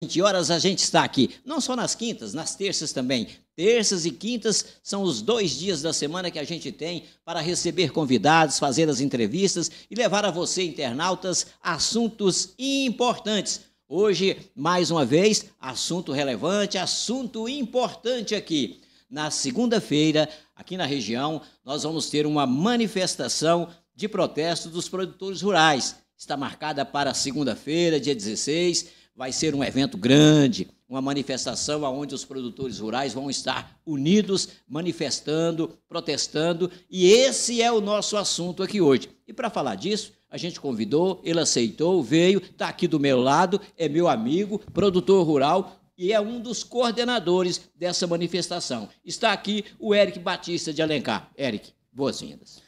20 horas a gente está aqui, não só nas quintas, nas terças também. Terças e quintas são os 2 dias da semana que a gente tem para receber convidados, fazer as entrevistas e levar a você, internautas, assuntos importantes. Hoje, mais uma vez, assunto relevante, assunto importante aqui. Na segunda-feira, aqui na região, nós vamos ter uma manifestação de protesto dos produtores rurais. Está marcada para segunda-feira, dia 16. Vai ser um evento grande, uma manifestação onde os produtores rurais vão estar unidos, manifestando, protestando, e esse é o nosso assunto aqui hoje. E para falar disso, a gente convidou, ele aceitou, veio, está aqui do meu lado, é meu amigo, produtor rural, e é um dos coordenadores dessa manifestação. Está aqui o Eric Batista de Alencar. Eric, boas-vindas.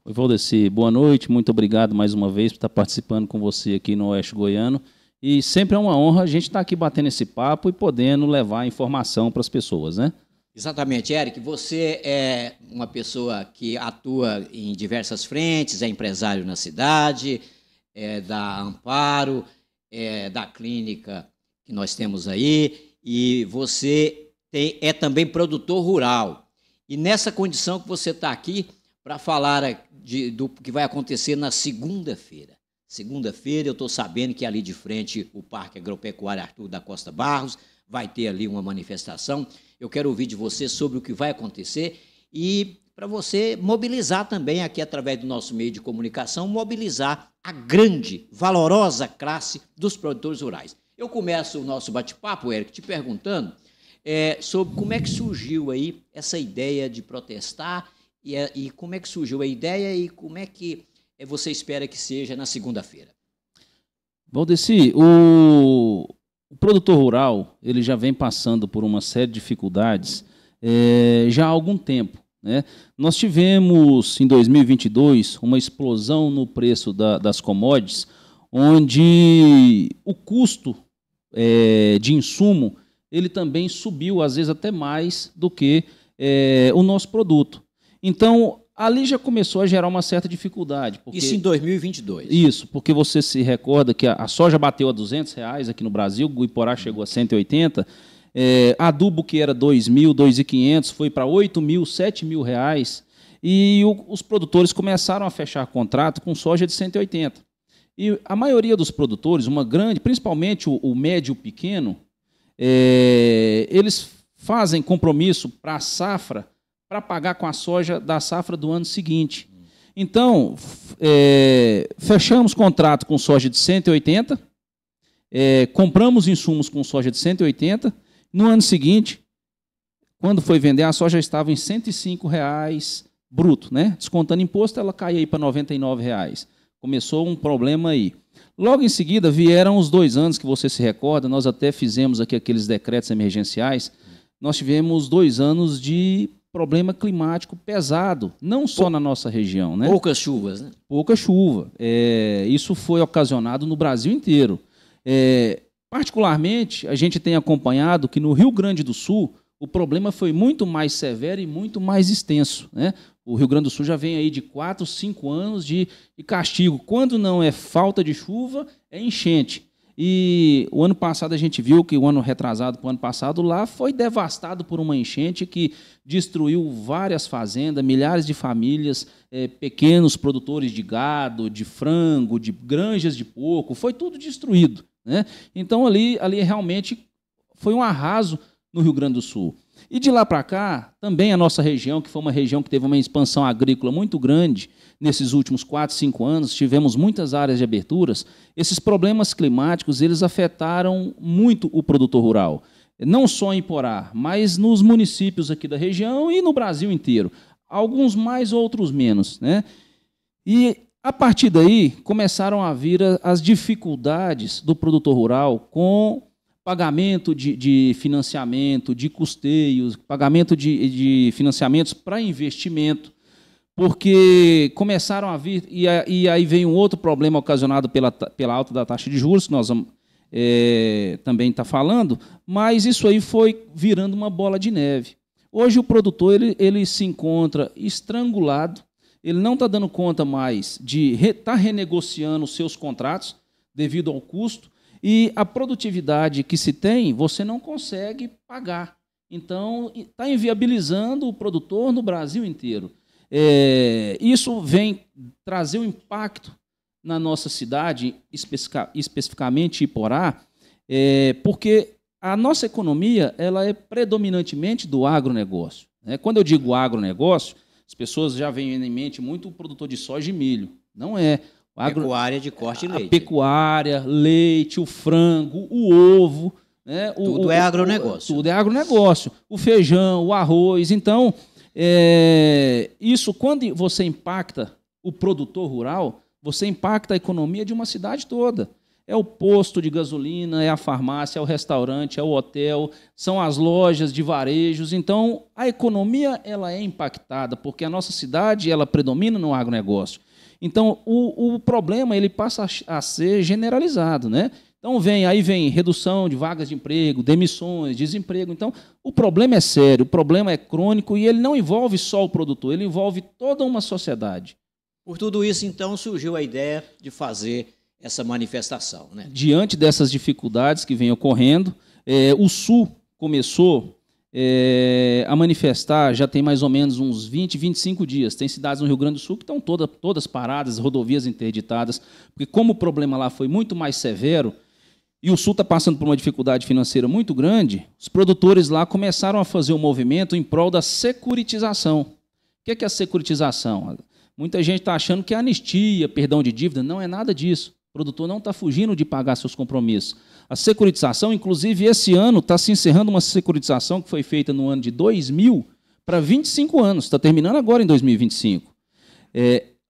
Oi, Valdeci, boa noite, muito obrigado mais uma vez por estar participando com você aqui no Oeste Goiano. E sempre é uma honra a gente estar aqui batendo esse papo e podendo levar informação para as pessoas, né? Exatamente, Eric. Você é uma pessoa que atua em diversas frentes, é empresário na cidade, é da Amparo, é da clínica que nós temos aí, e você é também produtor rural. E nessa condição que você está aqui para falar do que vai acontecer na segunda-feira. Segunda-feira, eu estou sabendo que ali de frente o Parque Agropecuário Arthur da Costa Barros vai ter ali uma manifestação. Eu quero ouvir de você sobre o que vai acontecer e para você mobilizar também aqui através do nosso meio de comunicação, mobilizar a grande, valorosa classe dos produtores rurais. Eu começo o nosso bate-papo, Eric, te perguntando sobre como é que surgiu aí essa ideia de protestar e como é que surgiu a ideia e como é que você espera que seja na segunda-feira. Valdeci, o produtor rural ele já vem passando por uma série de dificuldades já há algum tempo, né? Nós tivemos, em 2022, uma explosão no preço das commodities, onde o custo de insumo ele também subiu, às vezes até mais do que o nosso produto. Então, ali já começou a gerar uma certa dificuldade. Porque, isso em 2022. Isso, porque você se recorda que a soja bateu a R$200 aqui no Brasil, o Guiporá chegou a 180, adubo que era R$2.000, R$2.500, foi para R$8.000, R$7.000, e os produtores começaram a fechar contrato com soja de 180. E a maioria dos produtores, uma grande, principalmente o médio e o pequeno, eles fazem compromisso para a safra, para pagar com a soja da safra do ano seguinte. Então, fechamos contrato com soja de 180, compramos insumos com soja de 180, no ano seguinte, quando foi vender, a soja estava em R$105 bruto, né? Descontando imposto, ela caía aí para R$99. Começou um problema aí. Logo em seguida, vieram os 2 anos que você se recorda, nós até fizemos aqui aqueles decretos emergenciais, nós tivemos 2 anos de problema climático pesado, não só na nossa região, né? Poucas chuvas, né? Pouca chuva. Isso foi ocasionado no Brasil inteiro. Particularmente, a gente tem acompanhado que no Rio Grande do Sul o problema foi muito mais severo e muito mais extenso, né? O Rio Grande do Sul já vem aí de 4, 5 anos de castigo. Quando não é falta de chuva, é enchente. E o ano passado a gente viu que o ano retrasado para o ano passado lá foi devastado por uma enchente que destruiu várias fazendas, milhares de famílias, pequenos produtores de gado, de frango, de granjas de porco, foi tudo destruído, né? Então ali realmente foi um arraso no Rio Grande do Sul. E de lá para cá, também a nossa região, que foi uma região que teve uma expansão agrícola muito grande, nesses últimos 4, 5 anos, tivemos muitas áreas de aberturas, esses problemas climáticos eles afetaram muito o produtor rural, não só em Iporá, mas nos municípios aqui da região e no Brasil inteiro, alguns mais, outros menos, né? E a partir daí começaram a vir as dificuldades do produtor rural com pagamento de financiamento, de custeios, pagamento de financiamentos para investimento, porque começaram a vir, e aí vem um outro problema ocasionado pela alta da taxa de juros, que nós vamos também estar falando, mas isso aí foi virando uma bola de neve. Hoje o produtor ele se encontra estrangulado, ele não está dando conta mais de estar renegociando os seus contratos devido ao custo, e a produtividade que se tem, você não consegue pagar. Então, está inviabilizando o produtor no Brasil inteiro. Isso vem trazer um impacto na nossa cidade, especificamente Iporá, porque a nossa economia ela é predominantemente do agronegócio. Quando eu digo agronegócio, as pessoas já veem em mente muito o produtor de soja e milho. Não é. Pecuária de corte e leite. A pecuária, leite, o frango, o ovo. Né? Tudo é agronegócio. Tudo é agronegócio. O feijão, o arroz. Então, isso, quando você impacta o produtor rural, você impacta a economia de uma cidade toda. É o posto de gasolina, é a farmácia, é o restaurante, é o hotel, são as lojas de varejos. Então, a economia ela é impactada, porque a nossa cidade ela predomina no agronegócio. Então, o problema ele passa a ser generalizado. Né? Então, vem redução de vagas de emprego, demissões, desemprego. Então, o problema é sério, o problema é crônico e ele não envolve só o produtor, ele envolve toda uma sociedade. Por tudo isso, então, surgiu a ideia de fazer essa manifestação. Né? Diante dessas dificuldades que vêm ocorrendo, o Sul começou a manifestar, já tem mais ou menos uns 20, 25 dias. Tem cidades no Rio Grande do Sul que estão todas paradas, rodovias interditadas, porque como o problema lá foi muito mais severo, e o Sul está passando por uma dificuldade financeira muito grande, os produtores lá começaram a fazer um movimento em prol da securitização. O que é a securitização? Muita gente está achando que é anistia, perdão de dívida. Não é nada disso. O produtor não está fugindo de pagar seus compromissos. A securitização, inclusive, esse ano está se encerrando uma securitização que foi feita no ano de 2000 para 25 anos. Está terminando agora em 2025.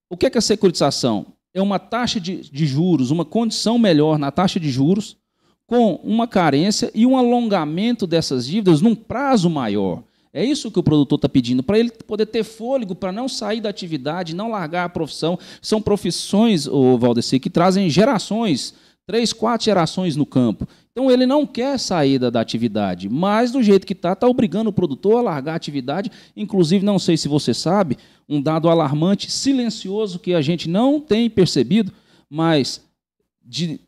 O que é a securitização? É uma taxa de juros, uma condição melhor na taxa de juros, com uma carência e um alongamento dessas dívidas num prazo maior. É isso que o produtor está pedindo, para ele poder ter fôlego, para não sair da atividade, não largar a profissão. São profissões, Valdeci, que trazem gerações, 3, 4 gerações no campo. Então, ele não quer sair da atividade, mas, do jeito que está obrigando o produtor a largar a atividade. Inclusive, não sei se você sabe, um dado alarmante, silencioso, que a gente não tem percebido, mas de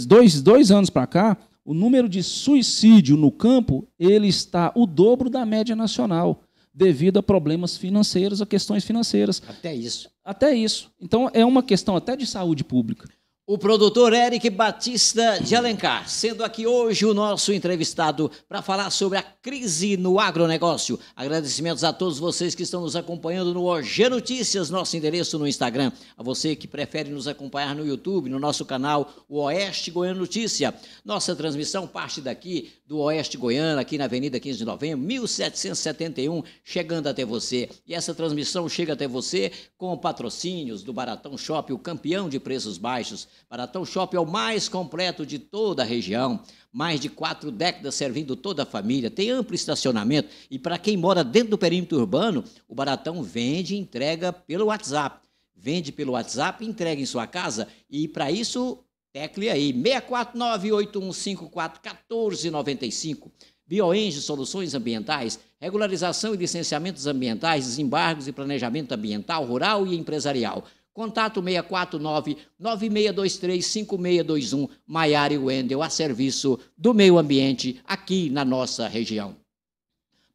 2 anos para cá, o número de suicídio no campo ele está o dobro da média nacional, devido a problemas financeiros, a questões financeiras. Até isso. Até isso. Então, é uma questão até de saúde pública. O produtor Eric Batista de Alencar, sendo aqui hoje o nosso entrevistado para falar sobre a crise no agronegócio. Agradecimentos a todos vocês que estão nos acompanhando no OG Notícias, nosso endereço no Instagram. A você que prefere nos acompanhar no YouTube, no nosso canal, o Oeste Goiano Notícia. Nossa transmissão parte daqui do Oeste Goiano, aqui na Avenida 15 de Novembro, 1771, chegando até você. E essa transmissão chega até você com patrocínios do Baratão Shopping, o campeão de preços baixos. Baratão Shopping é o mais completo de toda a região, mais de 4 décadas servindo toda a família, tem amplo estacionamento e para quem mora dentro do perímetro urbano, o Baratão vende e entrega pelo WhatsApp. Vende pelo WhatsApp, entrega em sua casa e para isso, tecle aí, 649-8154-1495. Bioenge Soluções Ambientais, regularização e licenciamentos ambientais, desembargos e planejamento ambiental, rural e empresarial. Contato 649-9623-5621, Maiara e Wendel, a serviço do meio ambiente aqui na nossa região.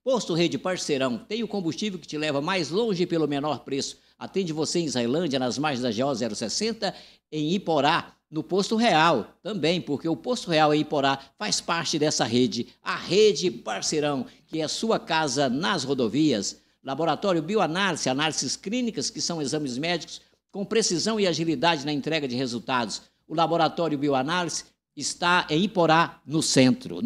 Posto Rede Parceirão, tem o combustível que te leva mais longe pelo menor preço. Atende você em Zailândia, nas margens da GO 060, em Iporá, no Posto Real também, porque o Posto Real em Iporá faz parte dessa rede, a Rede Parceirão, que é a sua casa nas rodovias. Laboratório Bioanálise, análises clínicas, que são exames médicos, com precisão e agilidade na entrega de resultados. O Laboratório Bioanálise está em Iporá, no centro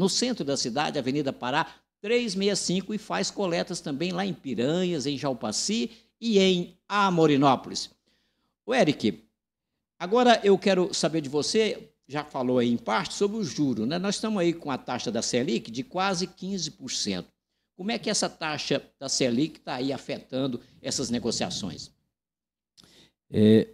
da cidade, Avenida Pará, 365, e faz coletas também lá em Piranhas, em Jalpaci e em Amorinópolis. O Eric, agora eu quero saber de você, já falou aí em parte, sobre o juro, né? Nós estamos aí com a taxa da Selic de quase 15%. Como é que essa taxa da Selic está aí afetando essas negociações?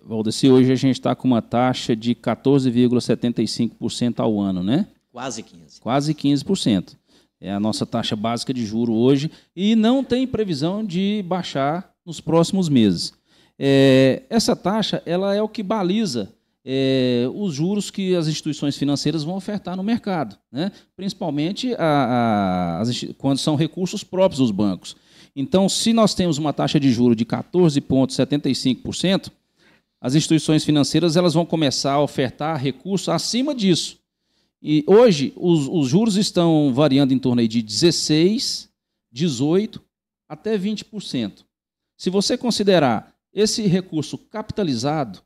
Valdeci, hoje a gente está com uma taxa de 14,75% ao ano, né? Quase 15%. Quase 15%. É a nossa taxa básica de juro hoje e não tem previsão de baixar nos próximos meses. Essa taxa ela é o que baliza os juros que as instituições financeiras vão ofertar no mercado, né? Principalmente quando são recursos próprios dos bancos. Então, se nós temos uma taxa de juros de 14,75%, as instituições financeiras elas vão começar a ofertar recursos acima disso. E hoje, os juros estão variando em torno aí de 16%, 18% até 20%. Se você considerar esse recurso capitalizado,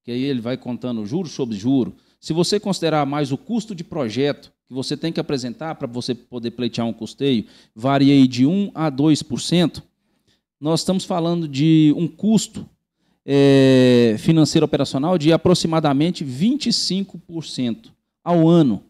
que aí ele vai contando juros sobre juros, se você considerar mais o custo de projeto que você tem que apresentar para você poder pleitear um custeio, varia aí de 1% a 2%, nós estamos falando de um custo financeiro operacional de aproximadamente 25% ao ano.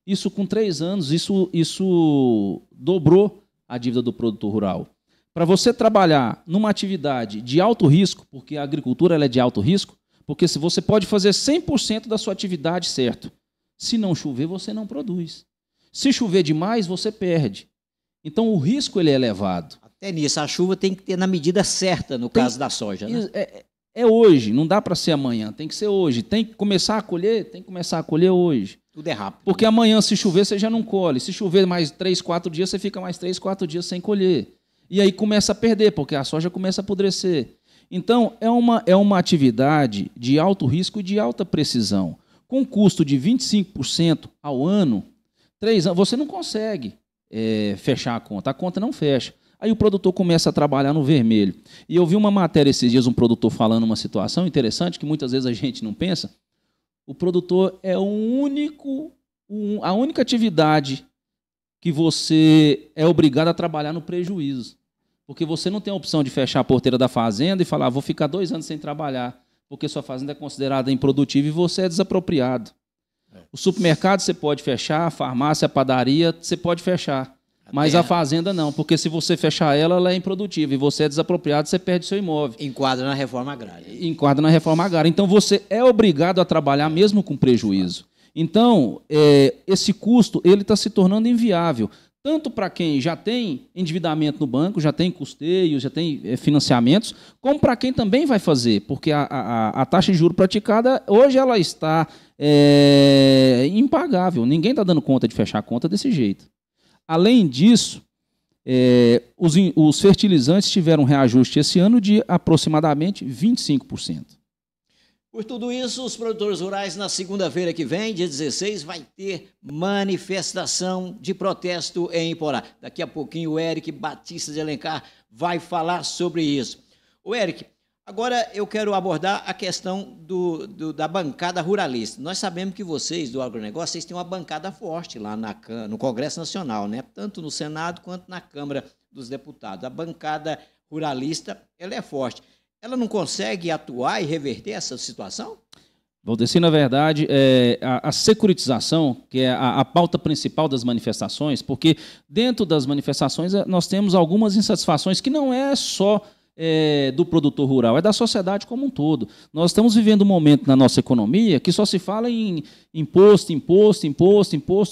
Isso com 3 anos, isso dobrou a dívida do produtor rural. Para você trabalhar numa atividade de alto risco, porque a agricultura ela é de alto risco, porque se você pode fazer 100% da sua atividade certo. Se não chover, você não produz. Se chover demais, você perde. Então, o risco ele é elevado. Até nisso, a chuva tem que ter na medida certa, no caso da soja, né? É hoje, não dá para ser amanhã, tem que ser hoje. Tem que começar a colher, hoje. Tudo é rápido. Porque amanhã, se chover, você já não colhe. Se chover mais 3, 4 dias, você fica mais 3, 4 dias sem colher. E aí começa a perder, porque a soja começa a apodrecer. Então, é uma atividade de alto risco e de alta precisão. Com custo de 25% ao ano, 3 anos, você não consegue fechar a conta não fecha. Aí o produtor começa a trabalhar no vermelho. E eu vi uma matéria esses dias, um produtor falando uma situação interessante, que muitas vezes a gente não pensa. O produtor é a única atividade que você é obrigado a trabalhar no prejuízo. Porque você não tem a opção de fechar a porteira da fazenda e falar, vou ficar 2 anos sem trabalhar, porque sua fazenda é considerada improdutiva e você é desapropriado. O supermercado você pode fechar, a farmácia, a padaria, você pode fechar. Mas a fazenda não, porque se você fechar ela, ela é improdutiva e você é desapropriado, você perde seu imóvel. Enquadra na reforma agrária. Enquadra na reforma agrária. Então, você é obrigado a trabalhar mesmo com prejuízo. Então, esse custo ele está se tornando inviável, tanto para quem já tem endividamento no banco, já tem custeios, já tem financiamentos, como para quem também vai fazer, porque a taxa de juros praticada, hoje ela está impagável. Ninguém está dando conta de fechar a conta desse jeito. Além disso, os fertilizantes tiveram um reajuste esse ano de aproximadamente 25%. Por tudo isso, os produtores rurais, na segunda-feira que vem, dia 16, vai ter manifestação de protesto em Iporá. Daqui a pouquinho o Eric Batista de Alencar vai falar sobre isso. O Eric, agora eu quero abordar a questão da bancada ruralista. Nós sabemos que vocês, do agronegócio, vocês têm uma bancada forte lá no Congresso Nacional, né? Tanto no Senado quanto na Câmara dos Deputados. A bancada ruralista ela é forte. Ela não consegue atuar e reverter essa situação? Valdeci, na verdade, a securitização, que é a pauta principal das manifestações, porque dentro das manifestações nós temos algumas insatisfações que não é só do produtor rural, é da sociedade como um todo. Nós estamos vivendo um momento na nossa economia que só se fala em imposto,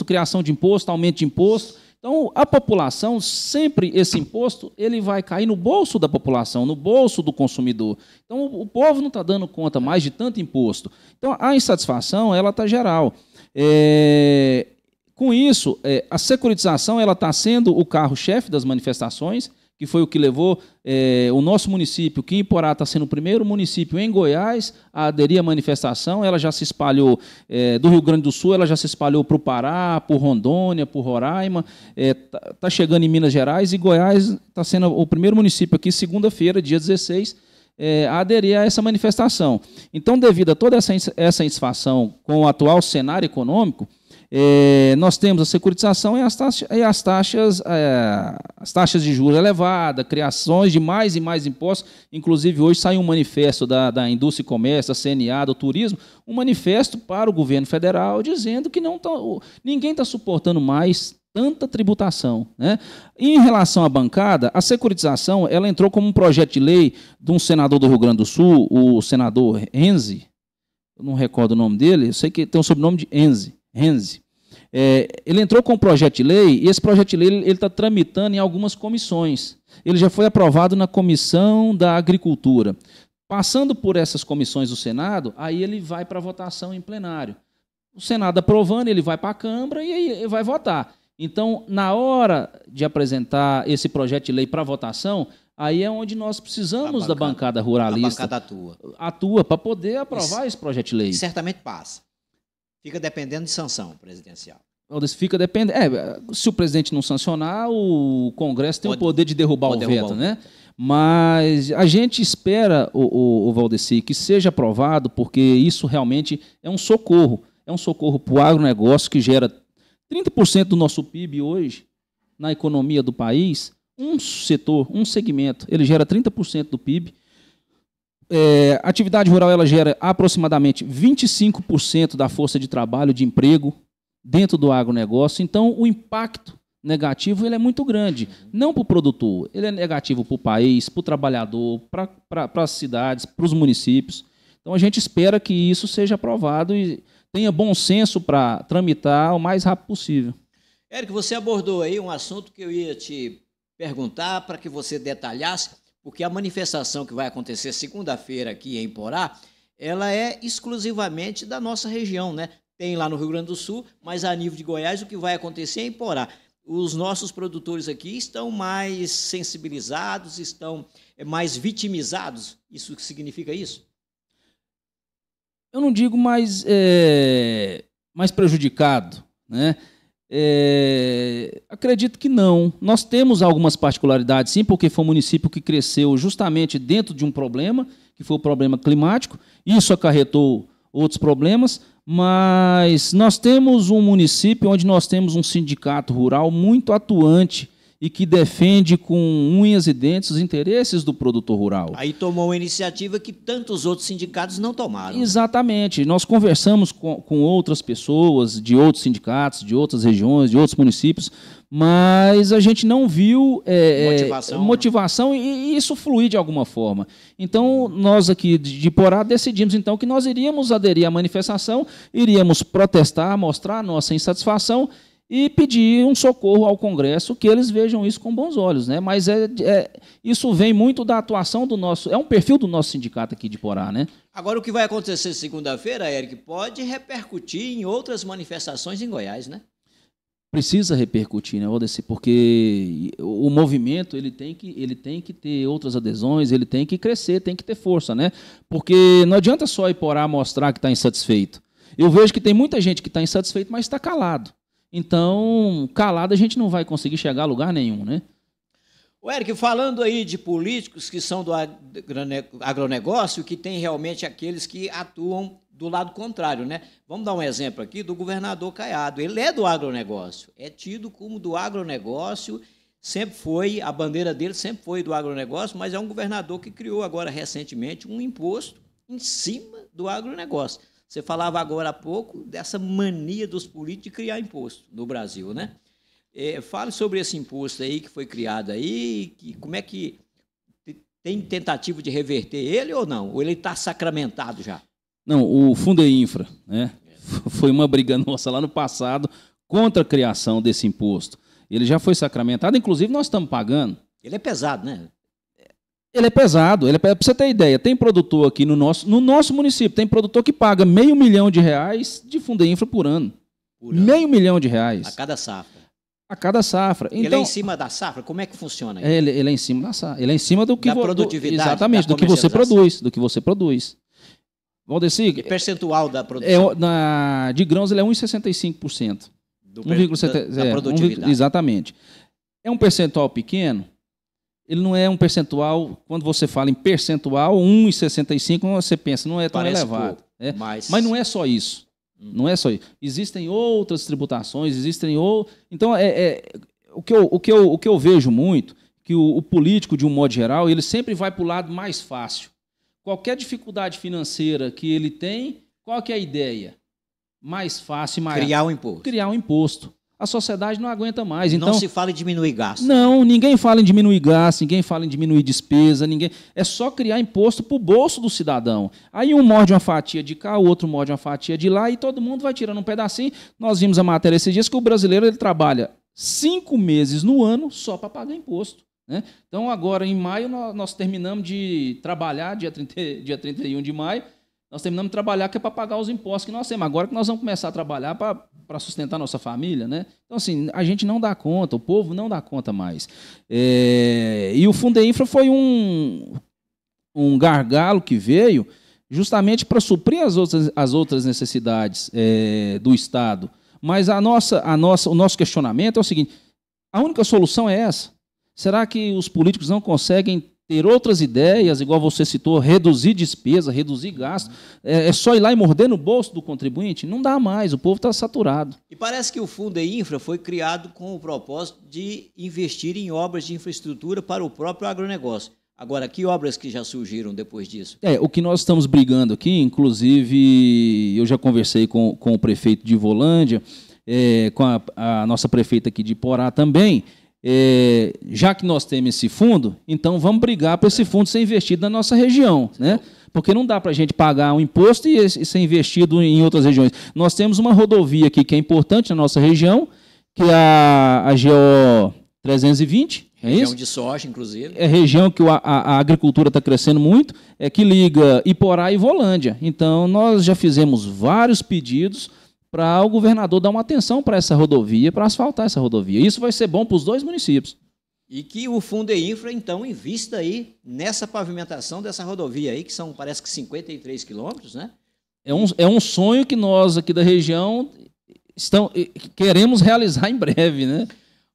criação de imposto, aumento de imposto. Então, a população, sempre esse imposto, ele vai cair no bolso da população, no bolso do consumidor. Então, o povo não está dando conta mais de tanto imposto. Então, a insatisfação, ela está geral. Com isso, a securitização ela está sendo o carro-chefe das manifestações, que foi o que levou o nosso município, que em Iporá está sendo o primeiro município em Goiás a aderir à manifestação. Ela já se espalhou do Rio Grande do Sul, ela já se espalhou para o Pará, por Rondônia, por Roraima, está chegando em Minas Gerais, e Goiás está sendo o primeiro município aqui, segunda-feira, dia 16, a aderir a essa manifestação. Então, devido a toda essa insatisfação com o atual cenário econômico, nós temos a securitização e as taxas de juros elevadas, criações de mais e mais impostos. Inclusive, hoje saiu um manifesto da Indústria e Comércio, da CNA, do Turismo, um manifesto para o governo federal dizendo que ninguém está suportando mais tanta tributação, né? Em relação à bancada, a securitização ela entrou como um projeto de lei de um senador do Rio Grande do Sul, o senador Renzi, eu não recordo o nome dele, eu sei que tem o sobrenome de Renzi. Ele entrou com um projeto de lei, e esse projeto de lei ele está tramitando em algumas comissões. Ele já foi aprovado na Comissão da Agricultura. Passando por essas comissões do Senado, aí ele vai para votação em plenário. O Senado aprovando, ele vai para a Câmara e aí vai votar. Então, na hora de apresentar esse projeto de lei para votação, aí é onde nós precisamos da bancada ruralista. A bancada atua para poder aprovar esse projeto de lei. Certamente passa. Fica dependendo de sanção presidencial. Fica dependendo. Se o presidente não sancionar, o Congresso tem o poder de derrubar o veto, né? Mas a gente espera, o Valdeci, que seja aprovado, porque isso realmente é um socorro. É um socorro para o agronegócio, que gera 30% do nosso PIB hoje, na economia do país. Um setor, um segmento, ele gera 30% do PIB. A atividade rural ela gera aproximadamente 25% da força de trabalho, de emprego, dentro do agronegócio. Então, o impacto negativo ele é muito grande. Não para o produtor, ele é negativo para o país, para o trabalhador, para as cidades, para os municípios. Então, a gente espera que isso seja aprovado e tenha bom senso para tramitar o mais rápido possível. Érico, você abordou aí um assunto que eu ia te perguntar para que você detalhasse, porque a manifestação que vai acontecer segunda-feira aqui em Porá, ela é exclusivamente da nossa região, né? Tem lá no Rio Grande do Sul, mas a nível de Goiás o que vai acontecer é em Porá. Os nossos produtores aqui estão mais sensibilizados, estão mais vitimizados. Isso significa isso? Eu não digo mais prejudicado, né? Acredito que não. Nós temos algumas particularidades, sim, porque foi um município que cresceu justamente dentro de um problema, que foi o problema climático. Isso acarretou outros problemas, mas nós temos um município onde nós temos um sindicato rural muito atuante e que defende com unhas e dentes os interesses do produtor rural. Aí tomou uma iniciativa que tantos outros sindicatos não tomaram. Exatamente. Nós conversamos com outras pessoas de outros sindicatos, de outras regiões, de outros municípios, mas a gente não viu motivação e isso fluir de alguma forma. Então, nós aqui de Porá decidimos então que nós iríamos aderir à manifestação, iríamos protestar, mostrar a nossa insatisfação e pedir um socorro ao Congresso, que eles vejam isso com bons olhos, né? Mas isso vem muito da atuação do nosso... É um perfil do nosso sindicato aqui de Porá, né? Agora, o que vai acontecer segunda-feira, Érico, pode repercutir em outras manifestações em Goiás, né? Precisa repercutir, né, Valdeci? Porque o movimento ele tem que ter outras adesões, ele tem que crescer, tem que ter força, né? Porque não adianta só ir Porá mostrar que está insatisfeito. Eu vejo que tem muita gente que está insatisfeito, mas está calado. Então, calado a gente não vai conseguir chegar a lugar nenhum, né? O Érico, falando aí de políticos que são do agronegócio, que tem realmente aqueles que atuam do lado contrário, né? Vamos dar um exemplo aqui do governador Caiado. Ele é do agronegócio, é tido como do agronegócio, sempre foi, a bandeira dele sempre foi do agronegócio, mas é um governador que criou agora recentemente um imposto em cima do agronegócio. Você falava agora há pouco dessa mania dos políticos de criar imposto no Brasil, né? Fale sobre esse imposto aí que foi criado aí, como é que tem tentativa de reverter ele ou não? Ou ele está sacramentado já? Não, o Fundeinfra, né? Foi uma briga nossa lá no passado contra a criação desse imposto. Ele já foi sacramentado, inclusive nós estamos pagando. Ele é pesado, né? Ele é pesado. Para você ter ideia, tem produtor aqui no nosso município, tem produtor que paga R$500 mil de Fundeinfra por ano. R$500 mil. A cada safra. A cada safra. Então, ele é em cima da safra? Como é que funciona isso? Ele é em cima da safra. Ele é em cima do que da produtividade. Exatamente, do que você produz. Valdeci, e percentual da produção? De grãos ele é 1,65%. Da produtividade. Exatamente. É um percentual pequeno. Ele não é um percentual, quando você fala em percentual, 1,65, você pensa, não é tão elevado. Mas não é só isso. Não é só isso. Existem outras tributações, Então, o que eu vejo muito, que o político, de um modo geral, ele sempre vai para o lado mais fácil. Qualquer dificuldade financeira que ele tem, qual que é a ideia? Mais fácil e maior. Criar um imposto. A sociedade não aguenta mais. Então, não se fala em diminuir gasto. Não, ninguém fala em diminuir gasto, ninguém fala em diminuir despesa, é só criar imposto para o bolso do cidadão. Aí um morde uma fatia de cá, o outro morde uma fatia de lá e todo mundo vai tirando um pedacinho. Nós vimos a matéria esses dias que o brasileiro ele trabalha 5 meses no ano só para pagar imposto. né? Então, agora, em maio, nós terminamos de trabalhar, dia 31 de maio, nós terminamos de trabalhar que é para pagar os impostos que nós temos. Agora que nós vamos começar a trabalhar para sustentar nossa família, né? Então, assim, a gente não dá conta, o povo não dá conta mais. E o Fundeinfra foi um gargalo que veio justamente para suprir as outras necessidades do Estado. Mas o nosso questionamento é o seguinte: a única solução é essa? Será que os políticos não conseguem ter outras ideias, igual você citou, reduzir despesa, reduzir gasto? É só ir lá e morder no bolso do contribuinte? Não dá mais, o povo está saturado. E parece que o Fundeinfra foi criado com o propósito de investir em obras de infraestrutura para o próprio agronegócio. Agora, que obras que já surgiram depois disso? O que nós estamos brigando aqui, inclusive, eu já conversei com o prefeito de Ivolândia, com a nossa prefeita aqui de Iporá também. Já que nós temos esse fundo, então vamos brigar para esse fundo ser investido na nossa região, né? Porque não dá para a gente pagar um imposto e ser investido em outras regiões. Nós temos uma rodovia aqui que é importante na nossa região, que é a GO 320. Região de soja, inclusive. É região que a agricultura está crescendo muito, que liga Iporá e Ivolândia. Então, nós já fizemos vários pedidos para o governador dar uma atenção para essa rodovia, para asfaltar essa rodovia. Isso vai ser bom para os dois municípios. E que o Fundeinfra, então, invista aí nessa pavimentação dessa rodovia aí, que são, parece que 53 quilômetros, né? É um sonho que nós aqui da região queremos realizar em breve, né?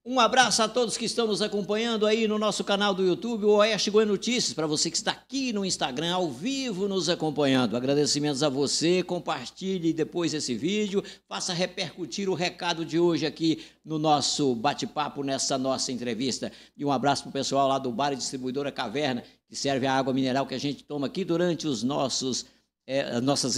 Um abraço a todos que estão nos acompanhando aí no nosso canal do YouTube, o Oeste Goiânia Notícias, para você que está aqui no Instagram, ao vivo, nos acompanhando. Agradecimentos a você, compartilhe depois esse vídeo, faça repercutir o recado de hoje aqui no nosso bate-papo, nessa nossa entrevista. E um abraço para o pessoal lá do Bar e Distribuidora Caverna, que serve a água mineral que a gente toma aqui durante as nossas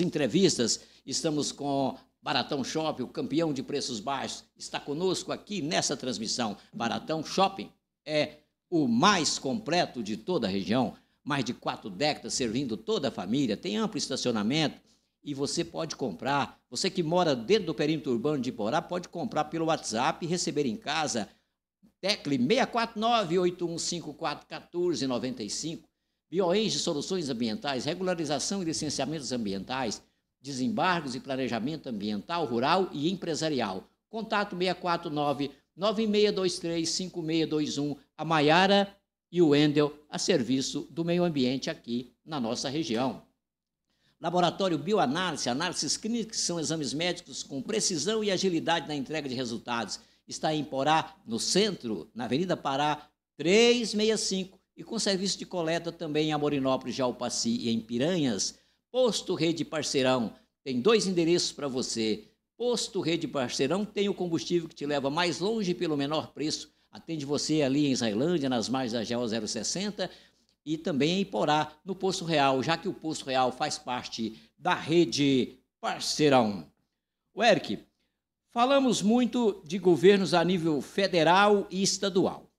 entrevistas. Estamos com Baratão Shopping, o campeão de preços baixos, está conosco aqui nessa transmissão. Baratão Shopping é o mais completo de toda a região, mais de 4 décadas servindo toda a família, tem amplo estacionamento e você pode comprar. Você que mora dentro do perímetro urbano de Iporá pode comprar pelo WhatsApp e receber em casa. Tecle 649-8154-1495. Bioenge Soluções Ambientais, regularização e licenciamentos ambientais, desembargos e planejamento ambiental, rural e empresarial. Contato 649-9623-5621. A Maiara e o Wendel a serviço do meio ambiente aqui na nossa região. Laboratório Bioanálise, análises clínicas são exames médicos com precisão e agilidade na entrega de resultados. Está em Porá, no centro, na Avenida Pará, 365, e com serviço de coleta também em Amorinópolis, Jalpaci e em Piranhas. Posto Rede Parceirão, tem 2 endereços para você. Posto Rede Parceirão tem o combustível que te leva mais longe pelo menor preço. Atende você ali em Islândia, nas margens da GO 060 e também em Iporá, no Posto Real, já que o Posto Real faz parte da Rede Parceirão. O Eric, falamos muito de governos a nível federal e estadual,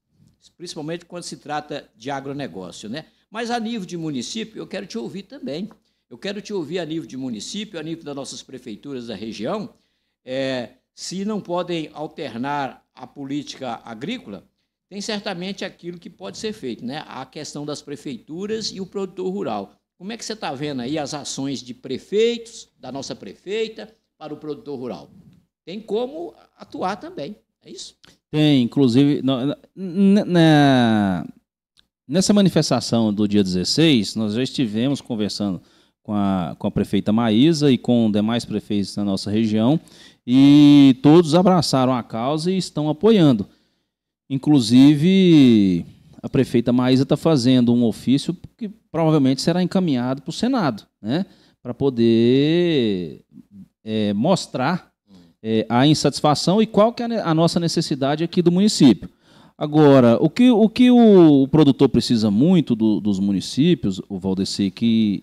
principalmente quando se trata de agronegócio, né? Mas a nível de município, eu quero te ouvir também. Eu quero te ouvir a nível de município, a nível das nossas prefeituras da região, se não podem alternar a política agrícola, tem certamente aquilo que pode ser feito, né? A questão das prefeituras e o produtor rural. Como é que você está vendo aí as ações de prefeitos, da nossa prefeita, para o produtor rural? Tem como atuar também, é isso? Tem, inclusive, nessa manifestação do dia 16, nós já estivemos conversando com a prefeita Maísa e com demais prefeitos da nossa região, e todos abraçaram a causa e estão apoiando. Inclusive, a prefeita Maísa está fazendo um ofício que provavelmente será encaminhado para o Senado, né, para poder mostrar a insatisfação e qual que é a nossa necessidade aqui do município. Agora, o que o produtor precisa muito dos municípios, o Valdeci, que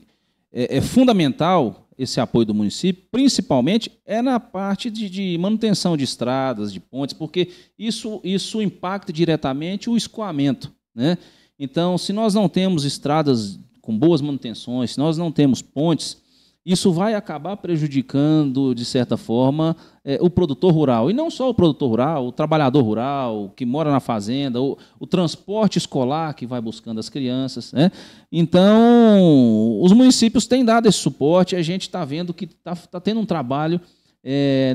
é fundamental esse apoio do município, principalmente na parte de manutenção de estradas, de pontes, porque isso impacta diretamente o escoamento, né? Então, se nós não temos estradas com boas manutenções, se nós não temos pontes isso vai acabar prejudicando, de certa forma, o produtor rural. E não só o produtor rural, o trabalhador rural, que mora na fazenda, o transporte escolar que vai buscando as crianças, né? Então, os municípios têm dado esse suporte, a gente está vendo que está tendo um trabalho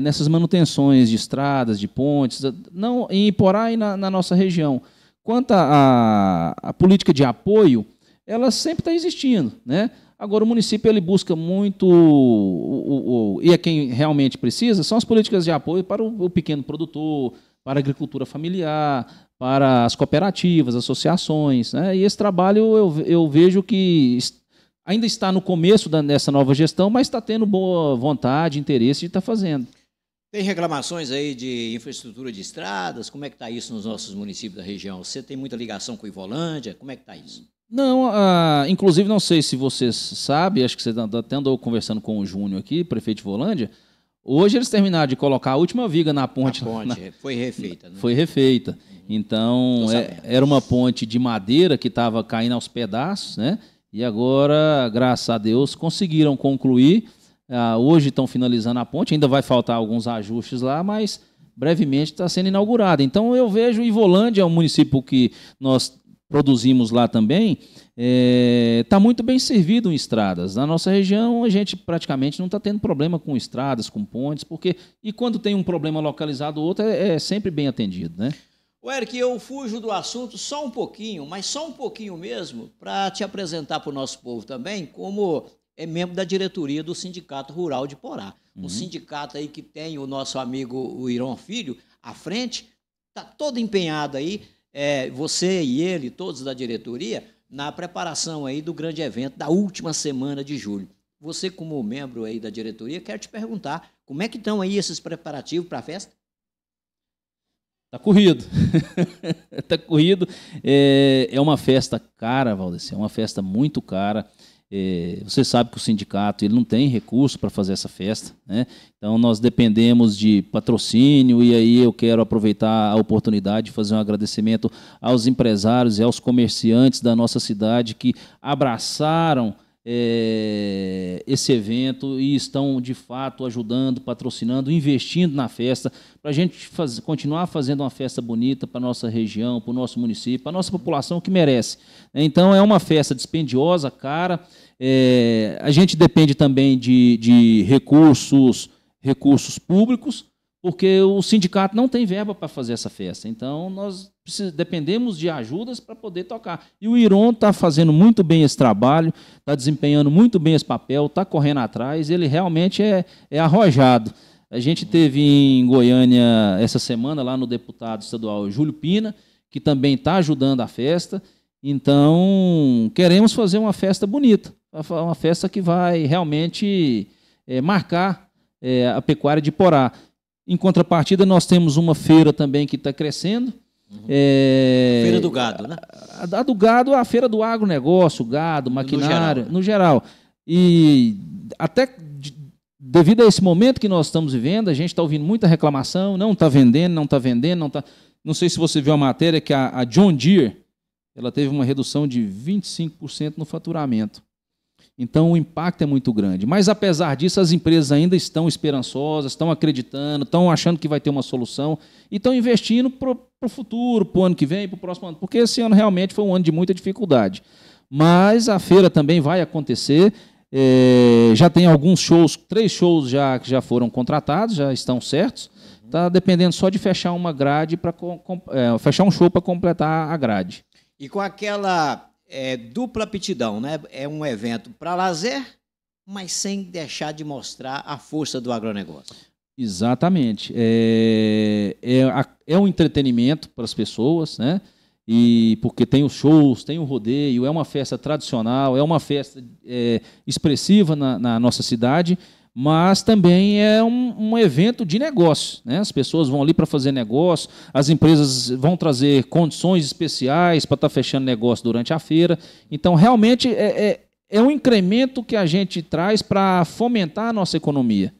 nessas manutenções de estradas, de pontes, não em Iporá e na nossa região. Quanto à política de apoio, ela sempre está existindo, né? Agora, o município ele busca muito, e é quem realmente precisa, são as políticas de apoio para o pequeno produtor, para a agricultura familiar, para as cooperativas, associações, né? E esse trabalho eu vejo que ainda está no começo dessa nova gestão, mas está tendo boa vontade, interesse de estar fazendo. Tem reclamações aí de infraestrutura de estradas? Como é que está isso nos nossos municípios da região? Você tem muita ligação com Ivolândia? Como é que está isso? Não, inclusive, não sei se você sabe, acho que você até andou conversando com o Júnior aqui, prefeito de Ivolândia. Hoje eles terminaram de colocar a última viga na ponte. A ponte foi refeita, né? Foi refeita. Então, era uma ponte de madeira que estava caindo aos pedaços, né? E agora, graças a Deus, conseguiram concluir. Hoje estão finalizando a ponte, ainda vai faltar alguns ajustes lá, mas brevemente está sendo inaugurada. Então, eu vejo Ivolândia, é um município que nós produzimos lá também, está muito bem servido em estradas. Na nossa região, a gente praticamente não está tendo problema com estradas, com pontes, e quando tem um problema localizado ou outro, é sempre bem atendido, né? O Eric, eu fujo do assunto só um pouquinho, mas só um pouquinho mesmo, para te apresentar para o nosso povo também, como membro da diretoria do Sindicato Rural de Iporá. Um sindicato aí que tem o nosso amigo o Iron Filho à frente, está todo empenhado aí, você e ele, todos da diretoria, na preparação aí do grande evento da última semana de julho. Você, como membro aí da diretoria, quero te perguntar, como é que estão aí esses preparativos para a festa? Está corrido. Está corrido. É uma festa cara, Valdeci, é uma festa muito cara. Você sabe que o sindicato ele não tem recurso para fazer essa festa, né? Então nós dependemos de patrocínio, e aí eu quero aproveitar a oportunidade de fazer um agradecimento aos empresários e aos comerciantes da nossa cidade que abraçaram esse evento e estão de fato ajudando, patrocinando, investindo na festa, para a gente continuar fazendo uma festa bonita para a nossa região, para o nosso município, para a nossa população que merece. Então é uma festa dispendiosa, cara. A gente depende também de recursos públicos, porque o sindicato não tem verba para fazer essa festa. Então, nós dependemos de ajudas para poder tocar. E o Iron está fazendo muito bem esse trabalho, está desempenhando muito bem esse papel, está correndo atrás, ele realmente é arrojado. A gente teve em Goiânia essa semana, lá no deputado estadual Júlio Pina, que também está ajudando a festa. Então, queremos fazer uma festa bonita, uma festa que vai realmente marcar a pecuária de Iporá. Em contrapartida, nós temos uma feira também que está crescendo. Feira do gado, né? A do gado, a feira do agronegócio, gado, maquinário, no geral. E até devido a esse momento que nós estamos vivendo, a gente está ouvindo muita reclamação, não está vendendo, não está vendendo, não está... Não sei se você viu a matéria que a John Deere, ela teve uma redução de 25% no faturamento. Então, o impacto é muito grande. Mas, apesar disso, as empresas ainda estão esperançosas, estão acreditando, estão achando que vai ter uma solução e estão investindo para o futuro, para o ano que vem, para o próximo ano, porque esse ano realmente foi um ano de muita dificuldade. Mas a feira também vai acontecer. Já tem alguns shows, 3 shows que já foram contratados, já estão certos. Está dependendo só de fechar uma grade, fechar um show para completar a grade. E com aquela dupla aptidão, né? É um evento para lazer, mas sem deixar de mostrar a força do agronegócio. Exatamente. É um entretenimento para as pessoas, né? E porque tem os shows, tem o rodeio, é uma festa tradicional, é uma festa expressiva na nossa cidade, mas também é um evento de negócio, né? As pessoas vão ali para fazer negócio, as empresas vão trazer condições especiais para estar fechando negócio durante a feira. Então, realmente, é um incremento que a gente traz para fomentar a nossa economia.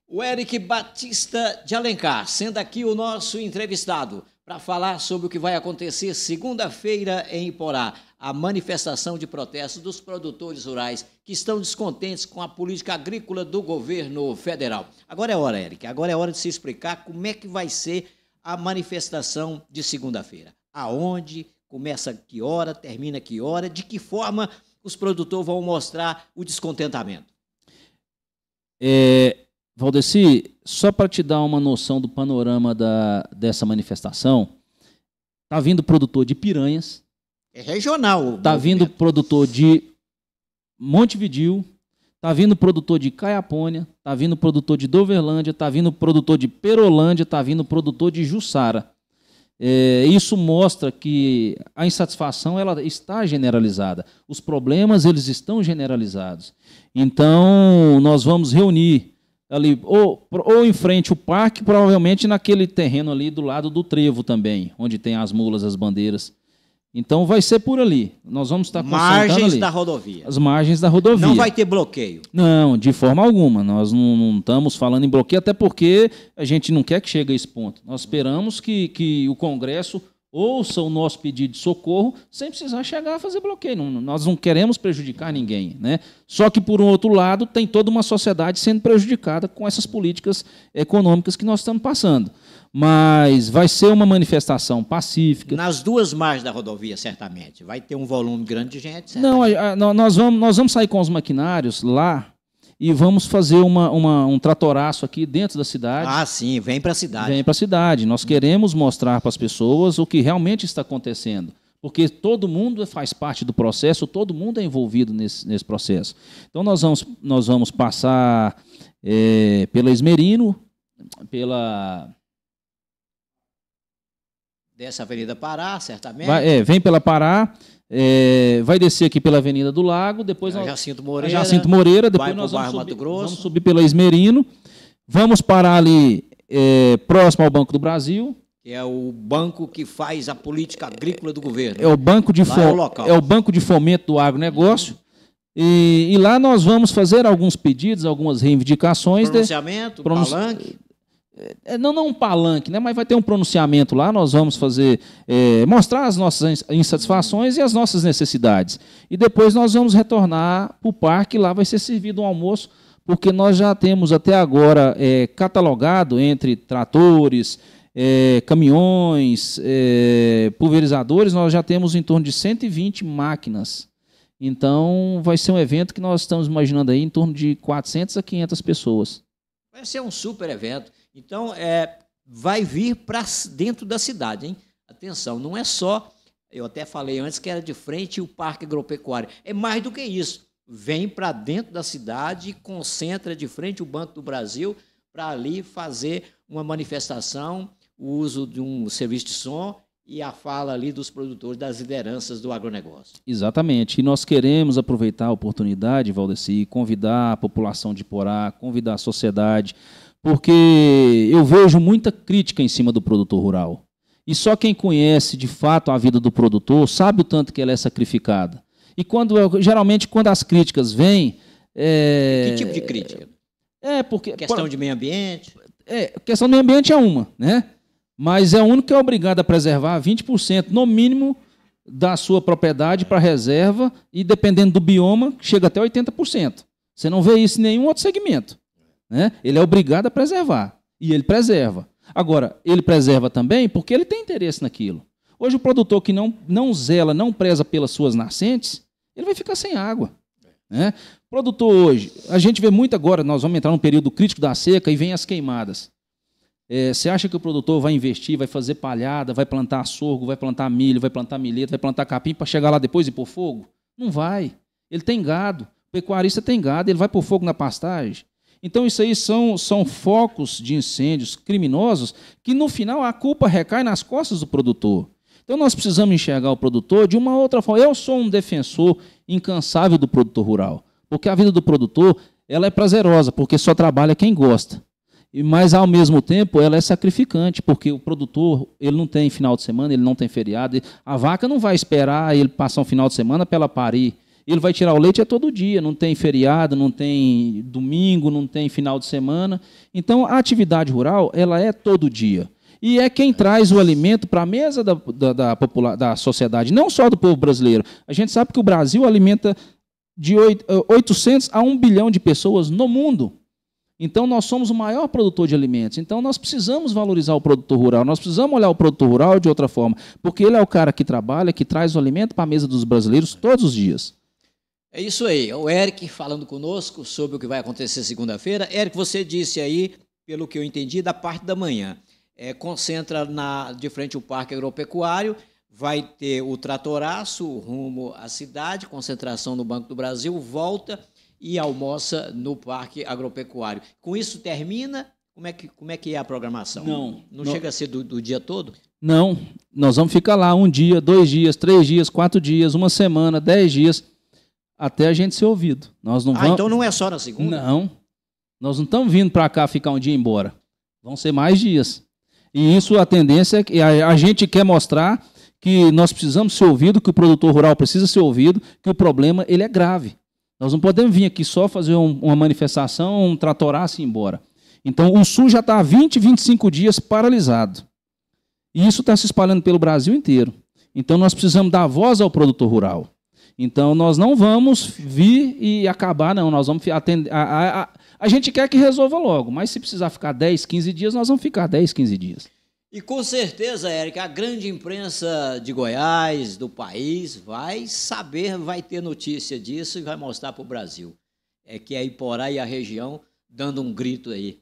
O Eric Batista de Alencar, sendo aqui o nosso entrevistado. para falar sobre o que vai acontecer segunda-feira em Iporá, a manifestação de protesto dos produtores rurais que estão descontentes com a política agrícola do governo federal. Agora é hora, Eric, agora é hora de se explicar como é que vai ser a manifestação de segunda-feira. Aonde, começa que hora, termina que hora, de que forma os produtores vão mostrar o descontentamento? Valdeci, só para te dar uma noção do panorama dessa manifestação, está vindo produtor de Piranhas. É regional. Está vindo produtor de Montevidéu, está vindo produtor de Caiapônia, está vindo produtor de Doverlândia, está vindo produtor de Perolândia, está vindo produtor de Jussara. Isso mostra que a insatisfação ela está generalizada. Os problemas eles estão generalizados. Então, nós vamos reunir ali, ou em frente ao parque, provavelmente naquele terreno ali do lado do trevo também, onde tem as mulas, as bandeiras. Então vai ser por ali. Nós vamos estar margens ali. Da rodovia. As margens da rodovia. Não vai ter bloqueio? Não, de forma alguma. Nós não estamos falando em bloqueio, até porque a gente não quer que chegue a esse ponto. Nós esperamos que o Congresso ouça o nosso pedido de socorro sem precisar chegar a fazer bloqueio. Nós não queremos prejudicar ninguém, né? Só que, por um outro lado, tem toda uma sociedade sendo prejudicada com essas políticas econômicas que nós estamos passando. Mas vai ser uma manifestação pacífica. Nas duas margens da rodovia, certamente. Vai ter um volume grande de gente, certamente. Não, nós vamos sair com os maquinários lá e vamos fazer um tratoraço aqui dentro da cidade. Ah, sim, vem para a cidade. Vem para a cidade. Nós queremos mostrar para as pessoas o que realmente está acontecendo, porque todo mundo faz parte do processo, todo mundo é envolvido nesse processo. Então, nós vamos passar pela Esmerino, Dessa Avenida Pará, certamente. Vem pela Pará, vai descer aqui pela Avenida do Lago, depois Jacinto Moreira, depois nós vamos subir pela Esmerino, vamos parar ali próximo ao Banco do Brasil. Que é o banco que faz a política agrícola do governo. É o banco de fomento do agronegócio. E lá nós vamos fazer alguns pedidos, algumas reivindicações. Pronunciamento, palanque. Não um palanque, né? Mas vai ter um pronunciamento lá, nós vamos fazer, mostrar as nossas insatisfações e as nossas necessidades. E depois nós vamos retornar para o parque, lá vai ser servido um almoço, porque nós já temos até agora catalogado entre tratores, caminhões, pulverizadores, nós já temos em torno de 120 máquinas. Então, vai ser um evento que nós estamos imaginando aí em torno de 400 a 500 pessoas. Vai ser um super evento. Então, vai vir para dentro da cidade, hein? Atenção, não é só, eu até falei antes que era de frente o Parque Agropecuário. É mais do que isso. Vem para dentro da cidade e concentra de frente o Banco do Brasil para ali fazer uma manifestação, o uso de um serviço de som e a fala ali dos produtores, das lideranças do agronegócio. Exatamente. E nós queremos aproveitar a oportunidade, Valdeci, convidar a população de Iporá, convidar a sociedade, porque eu vejo muita crítica em cima do produtor rural. E só quem conhece, de fato, a vida do produtor sabe o tanto que ela é sacrificada. E geralmente, quando as críticas vêm... Que tipo de crítica? Porque... Questão de meio ambiente? Questão do meio ambiente é uma, né? Mas é o único que é obrigado a preservar 20%, no mínimo, da sua propriedade para reserva, e dependendo do bioma, chega até 80%. Você não vê isso em nenhum outro segmento. Né? Ele é obrigado a preservar, e ele preserva. Agora, ele preserva também porque ele tem interesse naquilo. Hoje, o produtor que não zela, não preza pelas suas nascentes, ele vai ficar sem água. Né? O produtor hoje, a gente vê muito agora, nós vamos entrar num período crítico da seca e vem as queimadas. Você acha que o produtor vai investir, vai fazer palhada, vai plantar sorgo, vai plantar milho, vai plantar milheto, vai plantar capim para chegar lá depois e pôr fogo? Não vai. Ele tem gado, o pecuarista tem gado, ele vai pôr fogo na pastagem. Então, isso aí são focos de incêndios criminosos que, no final, a culpa recai nas costas do produtor. Então, nós precisamos enxergar o produtor de uma outra forma. Eu sou um defensor incansável do produtor rural, porque a vida do produtor ela é prazerosa, porque só trabalha quem gosta. Mas, ao mesmo tempo, ela é sacrificante, porque o produtor ele não tem final de semana, ele não tem feriado. A vaca não vai esperar ele passar um final de semana para ela parir. Ele vai tirar o leite todo dia, não tem feriado, não tem domingo, não tem final de semana. Então, a atividade rural ela é todo dia. E é quem traz o alimento para a mesa da sociedade, não só do povo brasileiro. A gente sabe que o Brasil alimenta de 800 a 1 bilhão de pessoas no mundo. Então, nós somos o maior produtor de alimentos. Então, nós precisamos valorizar o produtor rural. Nós precisamos olhar o produtor rural de outra forma, porque ele é o cara que trabalha, que traz o alimento para a mesa dos brasileiros todos os dias. É isso aí. O Eric falando conosco sobre o que vai acontecer segunda-feira. Eric, você disse aí, pelo que eu entendi, da parte da manhã. Concentra de frente ao Parque Agropecuário, vai ter o tratoraço rumo à cidade, concentração no Banco do Brasil, volta e almoça no Parque Agropecuário. Com isso termina? Como é que é a programação? Não chega a ser do dia todo? Não, nós vamos ficar lá 1 dia, 2 dias, 3 dias, 4 dias, 1 semana, 10 dias, até a gente ser ouvido. Nós não vamos... então não é só na segunda? Não, nós não estamos vindo para cá ficar 1 dia e ir embora. Vão ser mais dias. E isso, a tendência é que a gente quer mostrar que nós precisamos ser ouvidos, que o produtor rural precisa ser ouvido, que o problema ele é grave. Nós não podemos vir aqui só fazer uma manifestação, um tratoraço e ir embora. Então, o Sul já está há 20, 25 dias paralisado. E isso está se espalhando pelo Brasil inteiro. Então, nós precisamos dar voz ao produtor rural. Então, nós não vamos vir e acabar, não. Nós vamos atender. A gente quer que resolva logo, mas se precisar ficar 10, 15 dias, nós vamos ficar 10, 15 dias. E com certeza, Eric, a grande imprensa de Goiás, do país, vai saber, vai ter notícia disso e vai mostrar para o Brasil. Que é Iporá e a região dando um grito aí.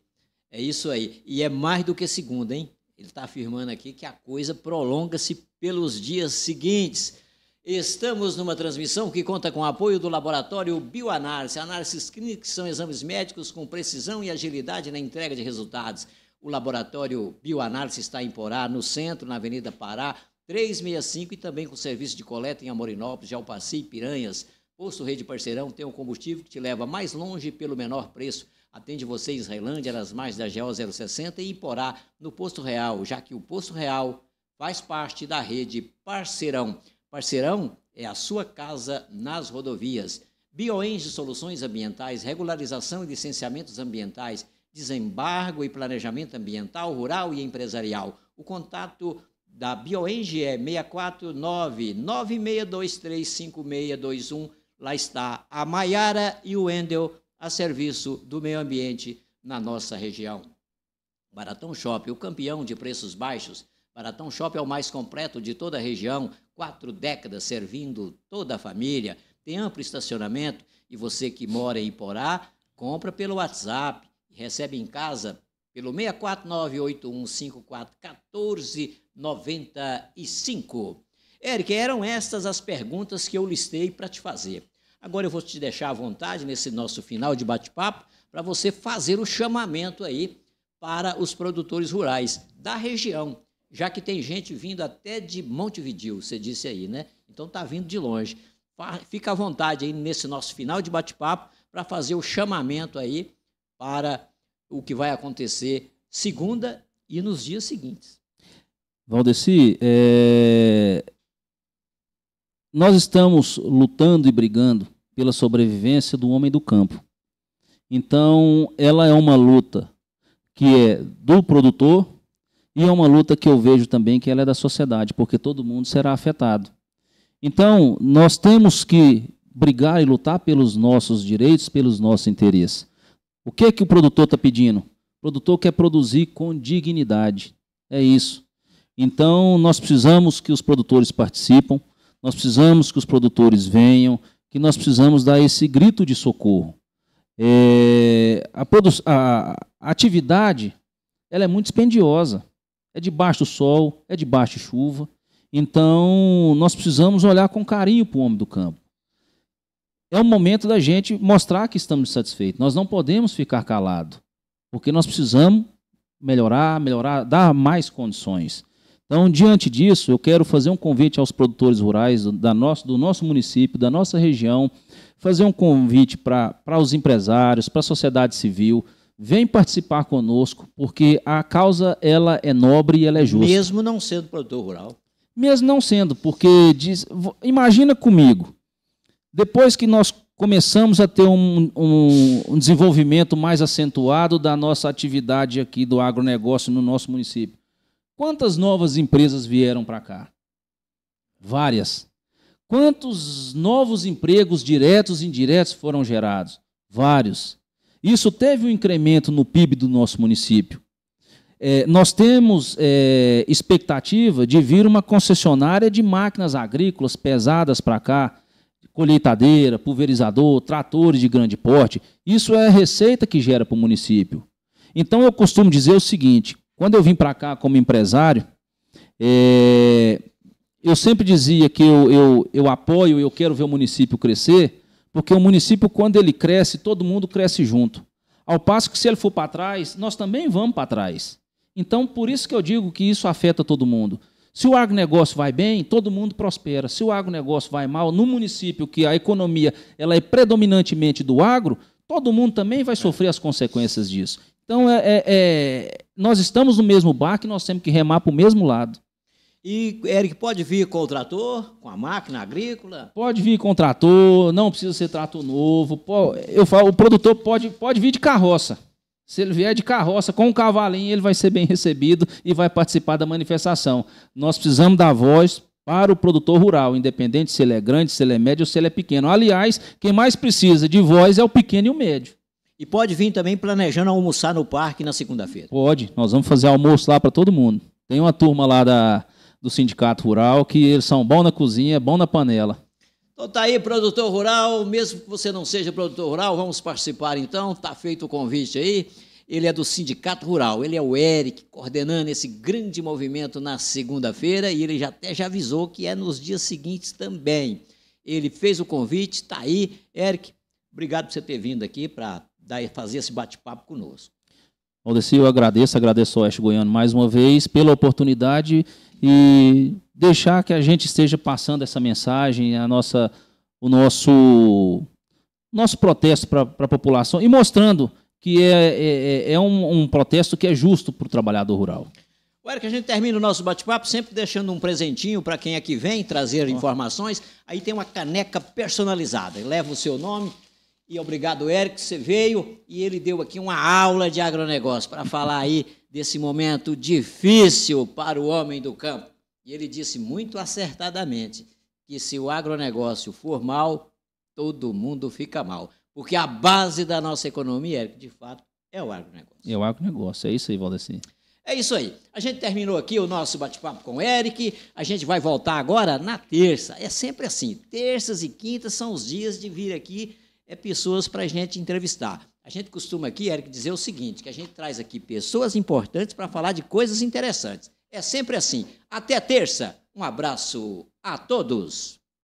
É isso aí. E é mais do que segunda, hein? Ele está afirmando aqui que a coisa prolonga-se pelos dias seguintes. Estamos numa transmissão que conta com o apoio do laboratório Bioanálise. Análises clínicas são exames médicos com precisão e agilidade na entrega de resultados. O laboratório Bioanálise está em Porá, no centro, na Avenida Pará, 365, e também com serviço de coleta em Amorinópolis, Jalpaci e Piranhas. Posto Rede Parceirão tem um combustível que te leva mais longe pelo menor preço. Atende você em Israelândia, nas margens da GO 060, e em Porá, no Posto Real, já que o Posto Real faz parte da rede Parceirão. Parceirão é a sua casa nas rodovias. Bioenge Soluções Ambientais, regularização e licenciamentos ambientais, desembargo e planejamento ambiental, rural e empresarial. O contato da Bioenge é 649-9623-5621. Lá está a Maiara e o Wendel a serviço do meio ambiente na nossa região. Baratão Shopping, o campeão de preços baixos. Baratão Shopping é o mais completo de toda a região, 4 décadas servindo toda a família, tem amplo estacionamento e você que mora em Iporá, compra pelo WhatsApp, recebe em casa pelo 649-8154-1495. Eric, eram estas as perguntas que eu listei para te fazer. Agora eu vou te deixar à vontade, nesse nosso final de bate-papo, para você fazer o chamamento aí para os produtores rurais da região, já que tem gente vindo até de Montevidéu, você disse aí, né? Então está vindo de longe. Fica à vontade aí nesse nosso final de bate-papo para fazer o chamamento aí para o que vai acontecer segunda e nos dias seguintes. Valdeci, nós estamos lutando e brigando pela sobrevivência do homem do campo. Então, ela é uma luta que é do produtor e é uma luta que eu vejo também que ela é da sociedade, porque todo mundo será afetado. Então, nós temos que brigar e lutar pelos nossos direitos, pelos nossos interesses. O que é que o produtor está pedindo? O produtor quer produzir com dignidade. É isso. Então, nós precisamos que os produtores participem, nós precisamos que os produtores venham, que nós precisamos dar esse grito de socorro. A atividade ela é muito dispendiosa. É debaixo do sol, é debaixo de chuva. Então, nós precisamos olhar com carinho para o homem do campo. É o momento da gente mostrar que estamos satisfeitos. Nós não podemos ficar calados, porque nós precisamos melhorar, dar mais condições. Então, diante disso, eu quero fazer um convite aos produtores rurais do nosso município, da nossa região, fazer um convite para os empresários, para a sociedade civil. Vem participar conosco, porque a causa ela é nobre e ela é justa. Mesmo não sendo produtor rural. Mesmo não sendo, porque imagina comigo, depois que nós começamos a ter um desenvolvimento mais acentuado da nossa atividade aqui do agronegócio no nosso município, Quantas novas empresas vieram para cá? Várias. Quantos novos empregos diretos e indiretos foram gerados? Vários. Isso teve um incremento no PIB do nosso município. Nós temos expectativa de vir uma concessionária de máquinas agrícolas pesadas para cá, colheitadeira, pulverizador, tratores de grande porte. Isso é a receita que gera para o município. Então, eu costumo dizer o seguinte, quando eu vim para cá como empresário, eu sempre dizia que eu apoio, eu quero ver o município crescer, porque o município, quando ele cresce, todo mundo cresce junto. Ao passo que, se ele for para trás, nós também vamos para trás. Então, por isso que eu digo que isso afeta todo mundo. Se o agronegócio vai bem, todo mundo prospera. Se o agronegócio vai mal, no município que a economia ela é predominantemente do agro, todo mundo também vai sofrer as consequências disso. Então, nós estamos no mesmo barco e nós temos que remar para o mesmo lado. E, Eric, pode vir com o trator, com a máquina agrícola? Pode vir com trator, não precisa ser trator novo. Eu falo, o produtor pode vir de carroça. Se ele vier de carroça com um cavalinho, ele vai ser bem recebido e vai participar da manifestação. Nós precisamos dar voz para o produtor rural, independente se ele é grande, se ele é médio ou se ele é pequeno. Aliás, quem mais precisa de voz é o pequeno e o médio. E pode vir também planejando almoçar no parque na segunda-feira? Pode, nós vamos fazer almoço lá para todo mundo. Tem uma turma lá do Sindicato Rural que eles são bons na cozinha, bons na panela. Então tá aí, produtor rural, mesmo que você não seja produtor rural, vamos participar então, está feito o convite aí. Ele é do Sindicato Rural, ele é o Eric, coordenando esse grande movimento na segunda-feira, e ele já avisou que é nos dias seguintes também. Ele fez o convite, está aí. Eric, obrigado por você ter vindo aqui para fazer esse bate-papo conosco. Valdeci, eu agradeço ao Oeste Goiano mais uma vez pela oportunidade e deixar que a gente esteja passando essa mensagem, o nosso protesto para a população e mostrando que é um protesto que é justo para o trabalhador rural. Eric, a gente termina o nosso bate-papo sempre deixando um presentinho para quem aqui vem trazer informações. Aí tem uma caneca personalizada, leva o seu nome. E obrigado, Eric, você veio e ele deu aqui uma aula de agronegócio para falar aí desse momento difícil para o homem do campo. E ele disse muito acertadamente que se o agronegócio for mal, todo mundo fica mal. Porque a base da nossa economia, Eric, de fato, é o agronegócio. É o agronegócio, é isso aí, Valdeci. É isso aí. A gente terminou aqui o nosso bate-papo com o Eric. A gente vai voltar agora na terça. É sempre assim, terças e quintas são os dias de vir aqui pessoas para a gente entrevistar. A gente costuma aqui, Eric, dizer o seguinte, que a gente traz aqui pessoas importantes para falar de coisas interessantes. É sempre assim. Até terça. Um abraço a todos.